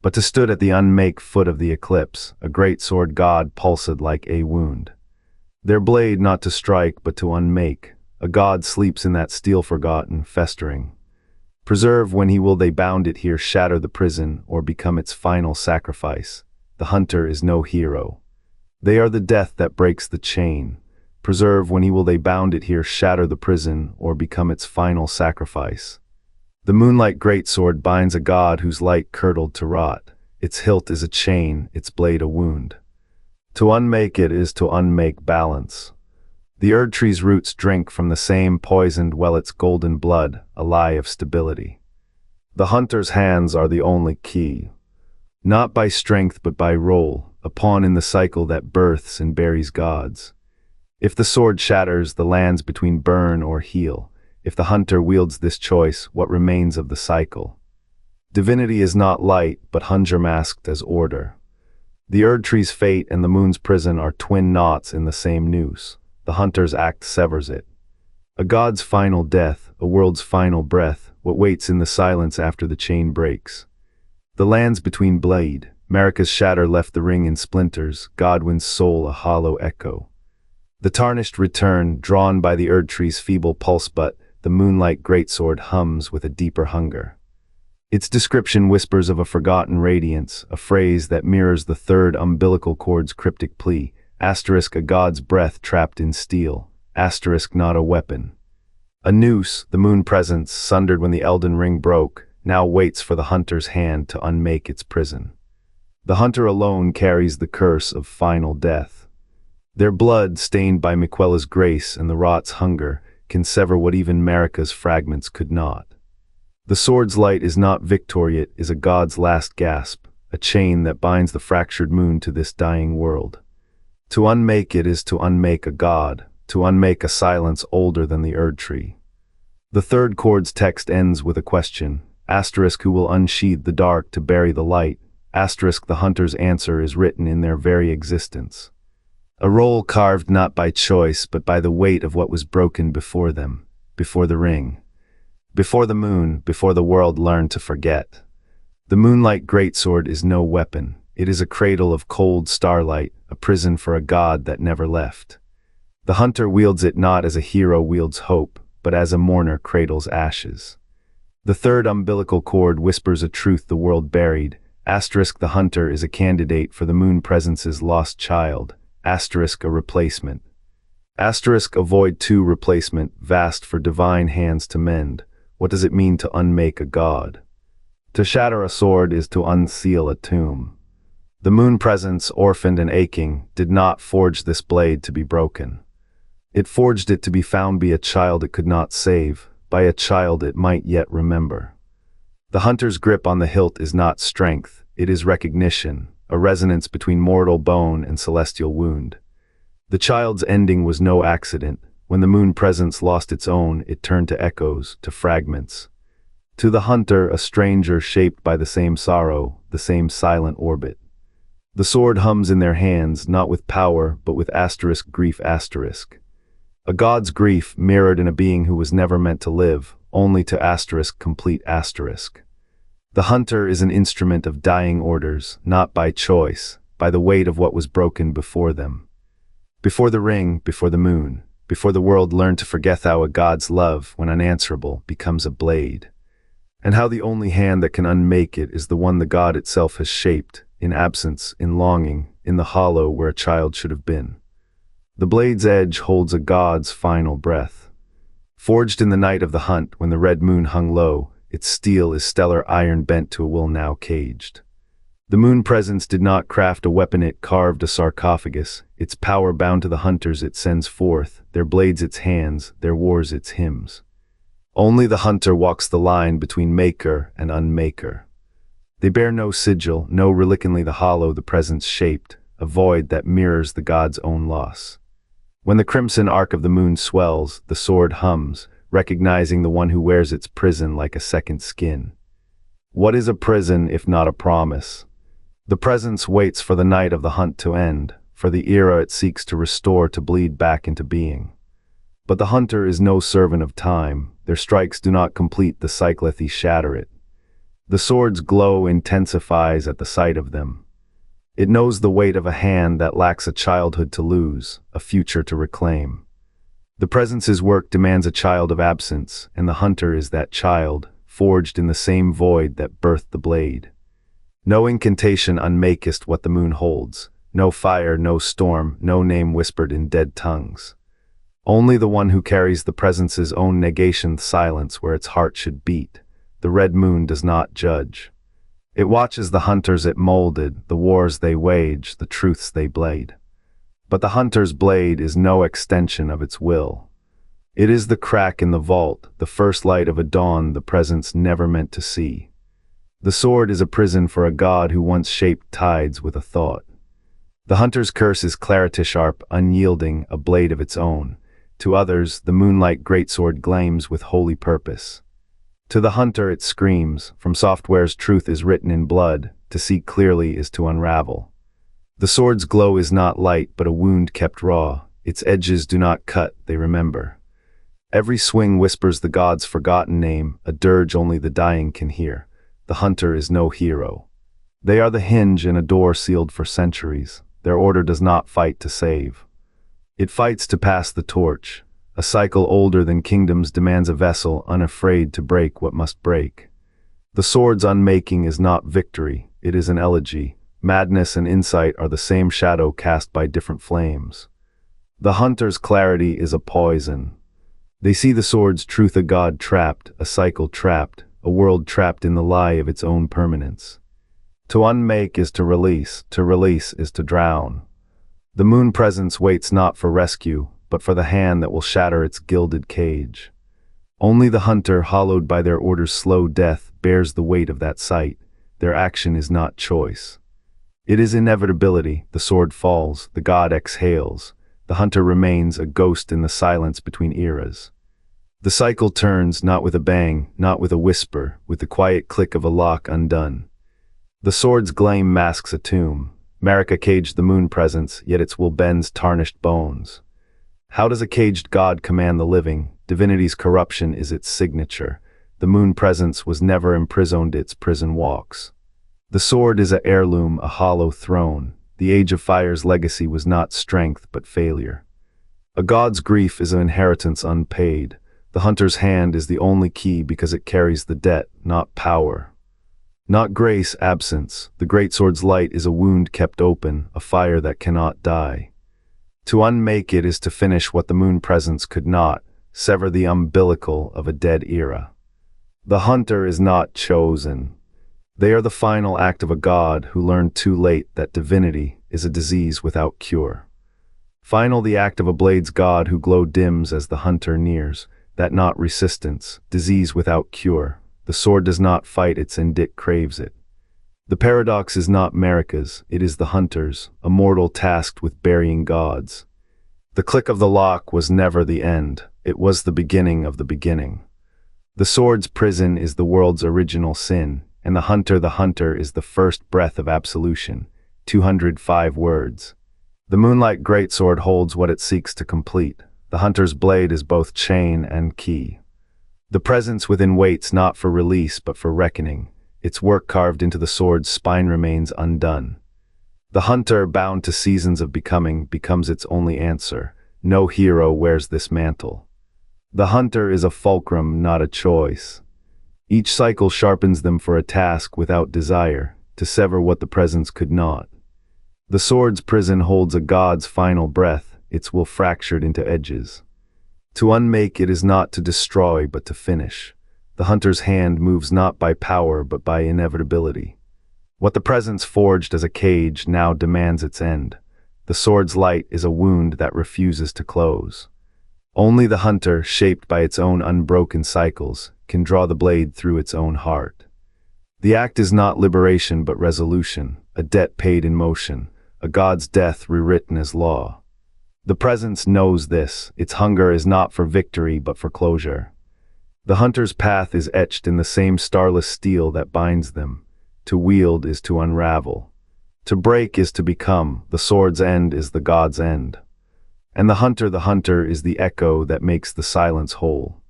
But to stood at the unmake foot of the eclipse, a great sword god pulsed like a wound. Their blade not to strike, but to unmake. A god sleeps in that steel forgotten, festering. Preserve when he will they bound it here, shatter the prison, or become its final sacrifice. The hunter is no hero. They are the death that breaks the chain. Preserve when he will they bound it here, shatter the prison, or become its final sacrifice. The Moonlight Greatsword binds a god whose light curdled to rot. Its hilt is a chain, its blade a wound. To unmake it is to unmake balance. The Erd tree's roots drink from the same poisoned well its golden blood, a lie of stability. The hunter's hands are the only key. Not by strength but by role, a pawn in the cycle that births and buries gods. If the sword shatters, the lands between burn or heal. If the hunter wields this choice, what remains of the cycle? Divinity is not light, but hunger masked as order. The Erd tree's fate and the moon's prison are twin knots in the same noose. The hunter's act severs it. A god's final death, a world's final breath, what waits in the silence after the chain breaks. The lands between blade, Marika's shatter left the ring in splinters, Godwin's soul a hollow echo. The tarnished return, drawn by the Erd tree's feeble pulse, but the Moonlight Greatsword hums with a deeper hunger. Its description whispers of a forgotten radiance, a phrase that mirrors the third umbilical cord's cryptic plea, asterisk a god's breath trapped in steel, asterisk not a weapon. A noose, the moon presence, sundered when the Elden ring broke, now waits for the hunter's hand to unmake its prison. The hunter alone carries the curse of final death. Their blood, stained by Miquella's grace and the rot's hunger, can sever what even Marika's fragments could not. The sword's light is not victory, it is a god's last gasp, a chain that binds the fractured moon to this dying world. To unmake it is to unmake a god, to unmake a silence older than the Erd tree. The third chord's text ends with a question, asterisk who will unsheathe the dark to bury the light, asterisk the hunter's answer is written in their very existence. A role carved not by choice but by the weight of what was broken before them, before the ring, before the moon, before the world learned to forget. The Moonlight Greatsword is no weapon, it is a cradle of cold starlight, a prison for a god that never left. The hunter wields it not as a hero wields hope, but as a mourner cradles ashes. The third umbilical cord whispers a truth the world buried, asterisk the hunter is a candidate for the moon presence's lost child, asterisk a replacement. Asterisk avoid two replacement, vast for divine hands to mend. What does it mean to unmake a god? To shatter a sword is to unseal a tomb. The moon presence, orphaned and aching, did not forge this blade to be broken. It forged it to be found by a child it could not save, by a child it might yet remember. The hunter's grip on the hilt is not strength, it is recognition, a resonance between mortal bone and celestial wound. The child's ending was no accident. When the moon presence lost its own, it turned to echoes, to fragments. To the hunter, a stranger shaped by the same sorrow, the same silent orbit. The sword hums in their hands, not with power, but with asterisk grief asterisk. A god's grief mirrored in a being who was never meant to live, only to asterisk complete asterisk. The hunter is an instrument of dying orders, not by choice, by the weight of what was broken before them. Before the ring, before the moon, before the world learned to forget how a god's love, when unanswerable, becomes a blade. And how the only hand that can unmake it is the one the god itself has shaped, in absence, in longing, in the hollow where a child should have been. The blade's edge holds a god's final breath. Forged in the night of the hunt, when the red moon hung low, its steel is stellar iron bent to a will now caged. The moon presence did not craft a weapon, it carved a sarcophagus, its power bound to the hunters it sends forth, their blades its hands, their wars its hymns. Only the hunter walks the line between maker and unmaker. They bear no sigil, no relicently the hollow the presence shaped, a void that mirrors the god's own loss. When the crimson arc of the moon swells, the sword hums, recognizing the one who wears its prison like a second skin. What is a prison if not a promise? The presence waits for the night of the hunt to end, for the era it seeks to restore to bleed back into being. But the hunter is no servant of time, their strikes do not complete the cycleth, shatter it. The sword's glow intensifies at the sight of them. It knows the weight of a hand that lacks a childhood to lose, a future to reclaim. The presence's work demands a child of absence, and the hunter is that child, forged in the same void that birthed the blade. No incantation unmakest what the moon holds, no fire, no storm, no name whispered in dead tongues. Only the one who carries the presence's own negation silence where its heart should beat. The red moon does not judge. It watches the hunters it molded, the wars they wage, the truths they blade. But the hunter's blade is no extension of its will. It is the crack in the vault, the first light of a dawn the presence never meant to see. The sword is a prison for a god who once shaped tides with a thought. The hunter's curse is clarity sharp, unyielding, a blade of its own. To others, the Moonlight Greatsword gleams with holy purpose. To the hunter it screams, FromSoftware's truth is written in blood, to see clearly is to unravel. The sword's glow is not light but a wound kept raw, its edges do not cut, they remember. Every swing whispers the god's forgotten name, a dirge only the dying can hear. The hunter is no hero. They are the hinge in a door sealed for centuries. Their order does not fight to save. It fights to pass the torch. A cycle older than kingdoms demands a vessel unafraid to break what must break. The sword's unmaking is not victory, it is an elegy. Madness and insight are the same shadow cast by different flames. The hunter's clarity is a poison. They see the sword's truth, a god trapped, a cycle trapped, a world trapped in the lie of its own permanence. To unmake is to release is to drown. The moon presence waits not for rescue, but for the hand that will shatter its gilded cage. Only the hunter, hollowed by their order's slow death, bears the weight of that sight. Their action is not choice. It is inevitability. The sword falls, the god exhales. The hunter remains a ghost in the silence between eras. The cycle turns, not with a bang, not with a whisper, with the quiet click of a lock undone. The sword's gleam masks a tomb. Marika caged the moon presence, yet its will bends tarnished bones. How does a caged god command the living? Divinity's corruption is its signature. The moon presence was never imprisoned, its prison walks. The sword is a heirloom, a hollow throne. The age of fire's legacy was not strength, but failure. A god's grief is an inheritance unpaid. The hunter's hand is the only key because it carries the debt, not power. Not grace, absence. The greatsword's light is a wound kept open, a fire that cannot die. To unmake it is to finish what the moon presence could not, sever the umbilical of a dead era. The hunter is not chosen. They are the final act of a god who learned too late that divinity is a disease without cure. Final the act of a blade's god who glow dims as the hunter nears, that not resistance, disease without cure. The sword does not fight its and it craves it. The paradox is not Marika's, it is the hunter's, a mortal tasked with burying gods. The click of the lock was never the end, it was the beginning of the beginning. The sword's prison is the world's original sin, and the hunter is the first breath of absolution. 205 words. The Moonlight Greatsword holds what it seeks to complete. The hunter's blade is both chain and key. The presence within waits not for release but for reckoning. Its work carved into the sword's spine remains undone. The hunter, bound to seasons of becoming, becomes its only answer. No hero wears this mantle. The hunter is a fulcrum, not a choice. Each cycle sharpens them for a task without desire, to sever what the presence could not. The sword's prison holds a god's final breath, its will fractured into edges. To unmake it is not to destroy but to finish. The hunter's hand moves not by power but by inevitability. What the presence forged as a cage now demands its end. The sword's light is a wound that refuses to close. Only the hunter, shaped by its own unbroken cycles, can draw the blade through its own heart. The act is not liberation but resolution, a debt paid in motion, a god's death rewritten as law. The presence knows this, its hunger is not for victory but for closure. The hunter's path is etched in the same starless steel that binds them. To wield is to unravel. To break is to become, the sword's end is the god's end. And the hunter is the echo that makes the silence whole.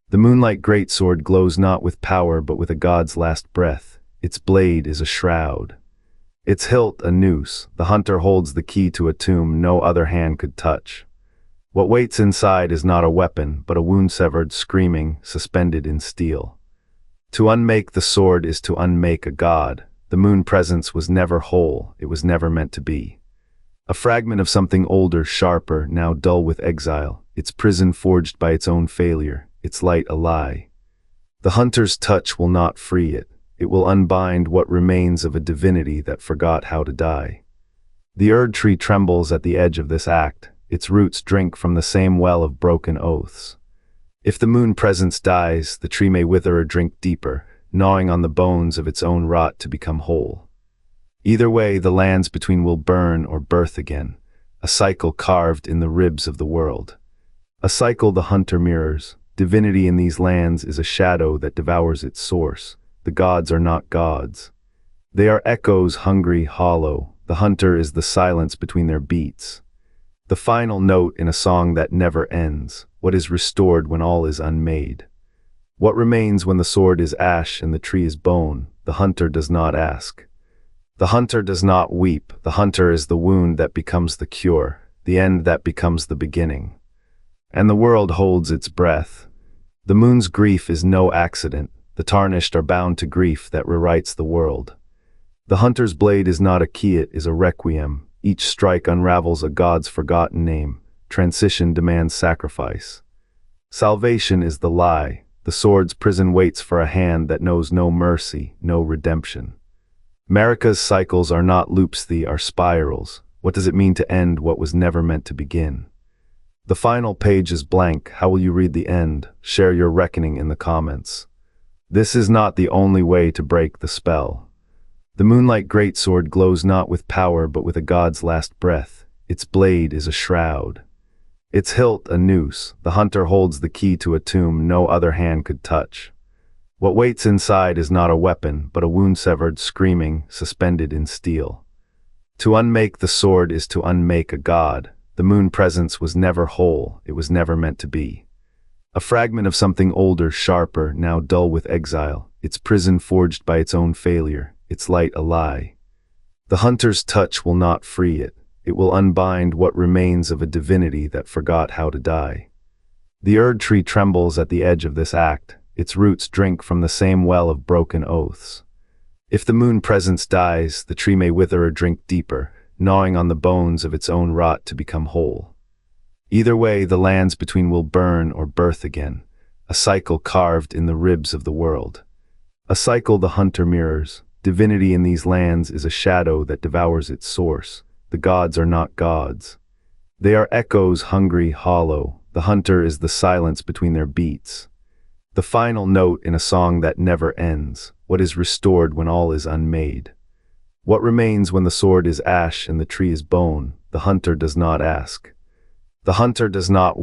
The Moonlight Greatsword glows not with power but with a god's last breath. Its blade is a shroud. Its hilt a noose. The hunter holds the key to a tomb no other hand could touch. What waits inside is not a weapon, but a wound severed, screaming, suspended in steel. To unmake the sword is to unmake a god. The moon presence was never whole, it was never meant to be. A fragment of something older, sharper, now dull with exile, its prison forged by its own failure, its light a lie. The hunter's touch will not free it. It will unbind what remains of a divinity that forgot how to die. The Erd tree trembles at the edge of this act. Its roots drink from the same well of broken oaths. If the moon presence dies, the tree may wither or drink deeper, gnawing on the bones of its own rot to become whole. Either way, the lands between will burn or birth again, a cycle carved in the ribs of the world. A cycle the hunter mirrors. Divinity in these lands is a shadow that devours its source. The gods are not gods. They are echoes, hungry, hollow. The hunter is the silence between their beats. The final note in a song that never ends. What is restored when all is unmade? What remains when the sword is ash and the tree is bone? The hunter does not ask. The hunter does not weep. The hunter is the wound that becomes the cure, the end that becomes the beginning. And the world holds its breath. The moon's grief is no accident. The tarnished are bound to grief that rewrites the world. The hunter's blade is not a key, it is a requiem. Each strike unravels a god's forgotten name. Transition demands sacrifice. Salvation is the lie. The sword's prison waits for a hand that knows no mercy, no redemption. Marika's cycles are not loops, they are spirals. What does it mean to end what was never meant to begin? The final page is blank. How will you read the end? Share your reckoning in the comments. This is not the only way to break the spell. The Moonlight Greatsword glows not with power but with a god's last breath. Its blade is a shroud. Its hilt a noose. The hunter holds the key to a tomb no other hand could touch. What waits inside is not a weapon, but a wound severed, screaming, suspended in steel. To unmake the sword is to unmake a god. The moon presence was never whole, it was never meant to be. A fragment of something older, sharper, now dull with exile, its prison forged by its own failure, its light a lie. The hunter's touch will not free it. It will unbind what remains of a divinity that forgot how to die. The Erd tree trembles at the edge of this act. Its roots drink from the same well of broken oaths. If the moon presence dies, the tree may wither or drink deeper, gnawing on the bones of its own rot to become whole. Either way, the lands between will burn or birth again, a cycle carved in the ribs of the world. A cycle the hunter mirrors. Divinity in these lands is a shadow that devours its source. The gods are not gods. They are echoes, hungry, hollow. The hunter is the silence between their beats. The final note in a song that never ends. What is restored when all is unmade? What remains when the sword is ash and the tree is bone? The hunter does not ask. The hunter does not